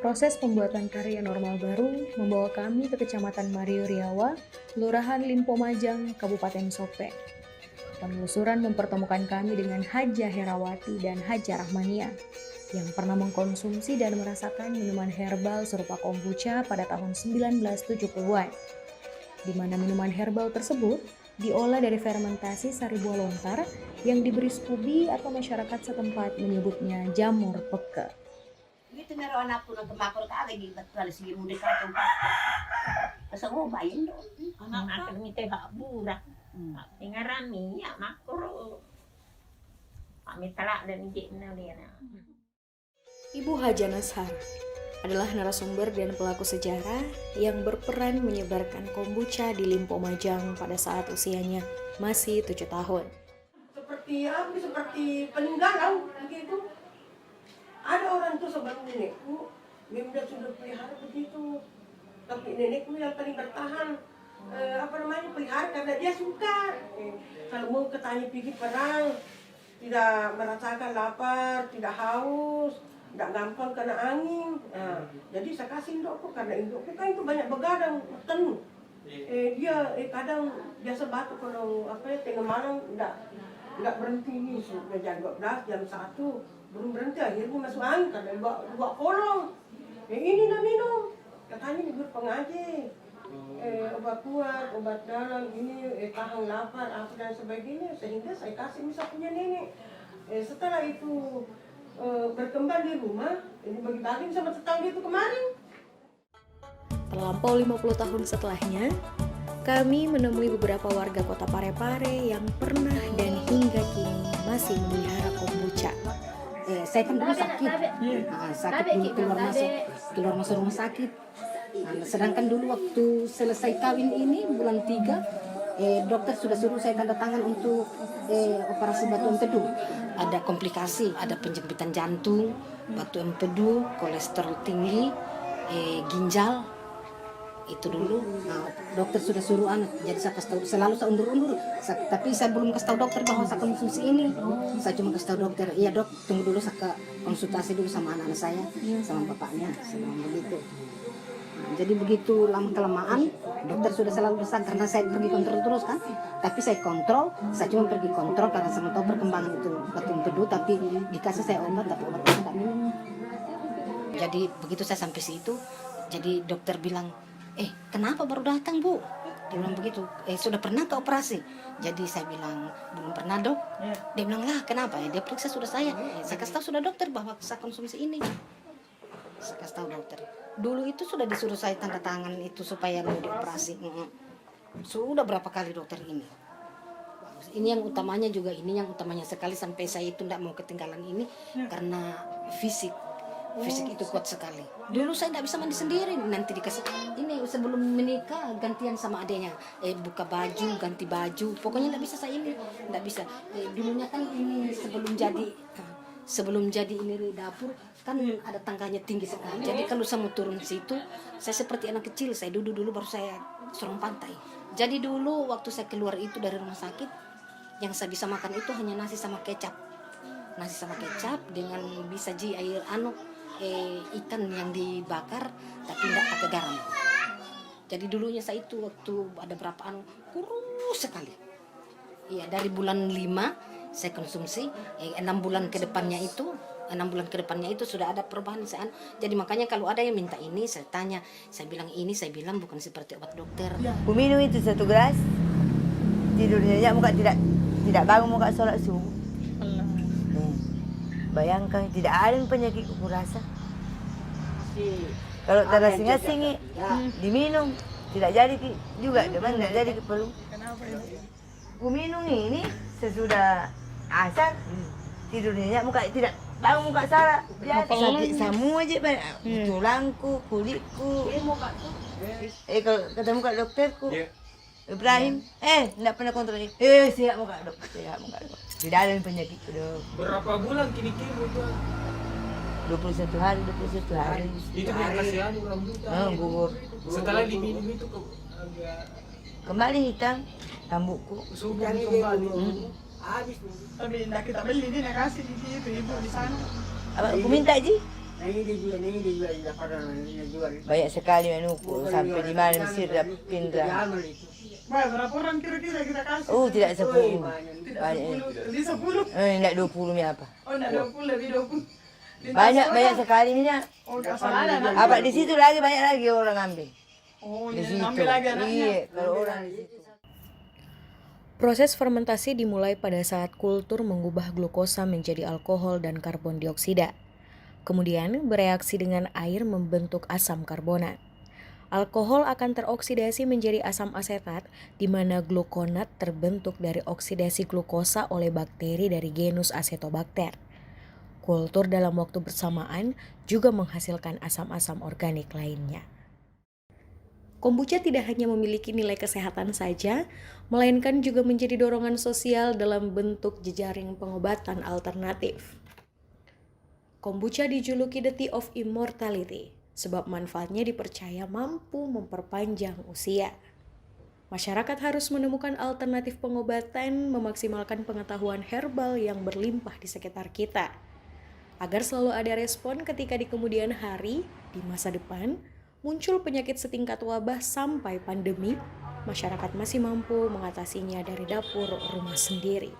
Proses pembuatan karya normal baru membawa kami ke Kecamatan Mario Riawa, Kelurahan Limpo Majang, Kabupaten Sopeng. Penelusuran mempertemukan kami dengan Haja Herawati dan Haja Rahmania yang pernah mengkonsumsi dan merasakan minuman herbal serupa kombucha pada tahun 1970-an, di mana minuman herbal tersebut diolah dari fermentasi sari buah lontar yang diberi skubi atau masyarakat setempat menyebutnya jamur peke. Gitu meron ako nagkamakor ka lagi betul sige mo de ka to. Asa mo bayin do. Anak akan ngite habura. Ingarami ya makro. Kami telak dan jekna dia. Ibu Haja Nashar adalah narasumber dan pelaku sejarah yang berperan menyebarkan kombucha di Limpo Majang pada saat usianya masih 7 tahun. Seperti peninggalan begitu. Ada orang tuh sebelum nenekku, dia sudah pelihara begitu. Tapi nenekku yang paling bertahan, pelihara karena dia suka. Kalau mau ketanya pergi perang, tidak merasakan lapar, tidak haus, tidak gampang kena angin. Jadi saya kasih indukku karena indukku kan itu banyak begadang, penuh. Dia kadang biasa batuk kalau tengah malam tidak berhenti nih, sudah jam 12, jam 1. Belum berhenti, akhirnya masuk angin karena dua kolong. Ini dah minum, katanya di guru pengaji. Obat kuat, obat dalam, ini tahan lapar, apa dan sebagainya. Sehingga saya kasih misal punya nenek. Setelah itu berkembang di rumah, ini bagi-bagi sama tetangga itu kemarin. Terlampau 50 tahun setelahnya, kami menemui beberapa warga kota Parepare yang pernah dan hingga kini masih memelihara kombucha. Saya kan dulu sakit dulu keluar masuk rumah sakit. Sedangkan dulu waktu selesai kawin ini bulan 3, dokter sudah suruh saya tanda tangan untuk operasi batu empedu. Ada komplikasi, ada penjempitan jantung, batu empedu, kolesterol tinggi, ginjal. Itu dulu dokter sudah suruh jadi saya kasih tahu, selalu saya undur-undur, tapi saya belum kasih tahu dokter bahwa saya konsumsi ini. Saya cuma kasih tahu dokter, iya dok, tunggu dulu saya konsultasi dulu sama anak-anak saya, sama bapaknya, sama begitu. Jadi begitu lama kelamaan dokter sudah selalu besar karena saya pergi kontrol terus kan, tapi saya kontrol, saya cuma pergi kontrol karena saya tahu perkembangan itu batu empedu, tapi dikasih saya obat tapi obatnya tidak minum. Jadi begitu saya sampai situ, jadi dokter bilang, kenapa baru datang bu? Dia bilang begitu, sudah pernah ke operasi? Jadi saya bilang, belum pernah dok. Dia bilang, lah kenapa? Dia periksa sudah saya kasih tahu sudah dokter bahwa saya konsumsi ini. Saya kasih tahu dokter. Dulu itu sudah disuruh saya tanda tangan itu supaya mau dioperasi. Sudah berapa kali dokter ini. Ini yang utamanya juga, ini yang utamanya sekali sampai saya itu tidak mau ketinggalan ini karena fisik itu kuat sekali. Dulu saya tidak bisa mandi sendiri, nanti dikasih ini sebelum menikah gantian sama adanya, buka baju, ganti baju, pokoknya tidak bisa saya ini, tidak bisa. Dulunya kan ini sebelum jadi ini di dapur kan ada tangganya tinggi sekali. Jadi kalau saya mau turun situ, saya seperti anak kecil, saya duduk dulu baru saya serong pantai. Jadi dulu waktu saya keluar itu dari rumah sakit, yang saya bisa makan itu hanya nasi sama kecap dengan bisa air ikan yang dibakar tapi tidak pakai garam. Jadi dulunya saya itu waktu ada berapa kurus sekali. Iya, dari bulan 5 saya konsumsi, 6 bulan ke depannya itu sudah ada perubahan saya. Jadi makanya kalau ada yang minta ini saya tanya, saya bilang bukan seperti obat dokter. Ku minum itu 1 gelas, tidurnya muka tidak bangun muka sholat subuh. Bayangkan tidak ada penyakit ku rasa. Kalau tak ada singa-singi diminum tidak jadi juga, teman tidak jadi perlu. Ku minum ini sesudah asar tidurnya muka tidak bangun muka salah. Sakit semua aja tulangku, kulitku. Kalau ketemu kat dokterku Ibrahim, tidak pernah kontrol. Siap muka dok, tidak ada penyakit dok. Berapa bulan kini itu? 21 hari. Itu yang kasihan rambutan. Gugur. Setelah diminum itu kembali hitam rambutku. Sudah kembali. Habis. Tapi tidak kita beli, dia kasih di situ ibu di sana. Aku minta ji. Banyak sekali menuku sampai di mana Mesir dah pindah. Berapa orang kira-kira kita kasih? Oh, tidak 10. Banyak. Lebih 10? Tidak 20 ni apa? Oh, enggak 20, lebih 20. Banyak sekali minyak. Oh, enggak salah ada. Apa di situ lagi banyak lagi orang ambil. Oh, Di jadi situ. ambil lagi anaknya. Iya, kalau orang di situ. Proses fermentasi dimulai pada saat kultur mengubah glukosa menjadi alkohol dan karbon dioksida. Kemudian bereaksi dengan air membentuk asam karbonat. Alkohol akan teroksidasi menjadi asam asetat, di mana glukonat terbentuk dari oksidasi glukosa oleh bakteri dari genus Acetobacter. Kultur dalam waktu bersamaan juga menghasilkan asam-asam organik lainnya. Kombucha tidak hanya memiliki nilai kesehatan saja, melainkan juga menjadi dorongan sosial dalam bentuk jejaring pengobatan alternatif. Kombucha dijuluki the tea of immortality, sebab manfaatnya dipercaya mampu memperpanjang usia. Masyarakat harus menemukan alternatif pengobatan, memaksimalkan pengetahuan herbal yang berlimpah di sekitar kita, agar selalu ada respon ketika di kemudian hari, di masa depan, muncul penyakit setingkat wabah sampai pandemi, masyarakat masih mampu mengatasinya dari dapur rumah sendiri.